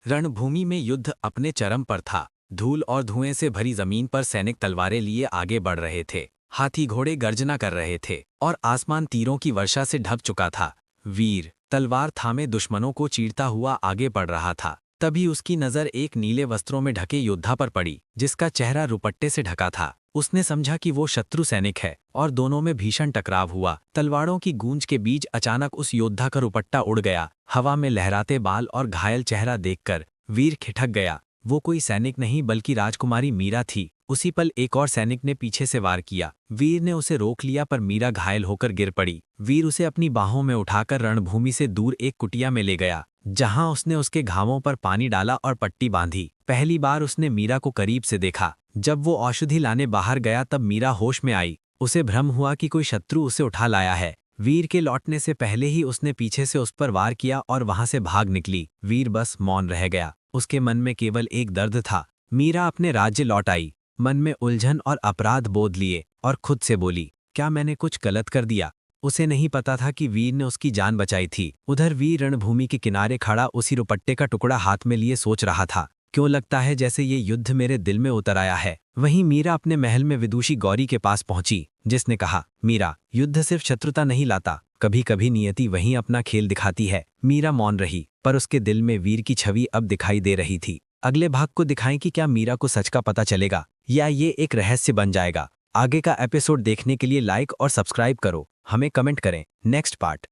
रणभूमि में युद्ध अपने चरम पर था। धूल और धुएं से भरी जमीन पर सैनिक तलवारें लिए आगे बढ़ रहे थे। हाथी घोड़े गर्जना कर रहे थे और आसमान तीरों की वर्षा से ढक चुका था। वीर तलवार थामे दुश्मनों को चीरता हुआ आगे बढ़ रहा था। तभी उसकी नज़र एक नीले वस्त्रों में ढके योद्धा पर पड़ी, जिसका चेहरा रुपट्टे से ढका था। उसने समझा कि वो शत्रु सैनिक है और दोनों में भीषण टकराव हुआ। तलवारों की गूंज के बीच अचानक उस योद्धा का रुपट्टा उड़ गया। हवा में लहराते बाल और घायल चेहरा देखकर वीर ठिठक गया। वो कोई सैनिक नहीं बल्कि राजकुमारी मीरा थी। उसी पल एक और सैनिक ने पीछे से वार किया। वीर ने उसे रोक लिया पर मीरा घायल होकर गिर पड़ी। वीर उसे अपनी बाहों में उठाकर रणभूमि से दूर एक कुटिया में ले गया, जहां उसने उसके घावों पर पानी डाला और पट्टी बांधी। पहली बार उसने मीरा को करीब से देखा। जब वो औषधि लाने बाहर गया तब मीरा होश में आई। उसे भ्रम हुआ कि कोई शत्रु उसे उठा लाया है। वीर के लौटने से पहले ही उसने पीछे से उस पर वार किया और वहां से भाग निकली। वीर बस मौन रह गया। उसके मन में केवल एक दर्द था। मीरा अपने राज्य लौट आई, मन में उलझन और अपराध बोध लिए, और खुद से बोली, क्या मैंने कुछ गलत कर दिया? उसे नहीं पता था कि वीर ने उसकी जान बचाई थी। उधर वीर रणभूमि के किनारे खड़ा उसी रुपट्टे का टुकड़ा हाथ में लिए सोच रहा था, क्यों लगता है जैसे ये युद्ध मेरे दिल में उतर आया है। वहीं मीरा अपने महल में विदुषी गौरी के पास पहुंची, जिसने कहा, मीरा, युद्ध सिर्फ शत्रुता नहीं लाता, कभी कभी नियति वहीं अपना खेल दिखाती है। मीरा मौन रही, पर उसके दिल में वीर की छवि अब दिखाई दे रही थी। अगले भाग को दिखाएं कि क्या मीरा को सच का पता चलेगा या ये एक रहस्य बन जाएगा। आगे का एपिसोड देखने के लिए लाइक और सब्सक्राइब करो, हमें कमेंट करें। Next part.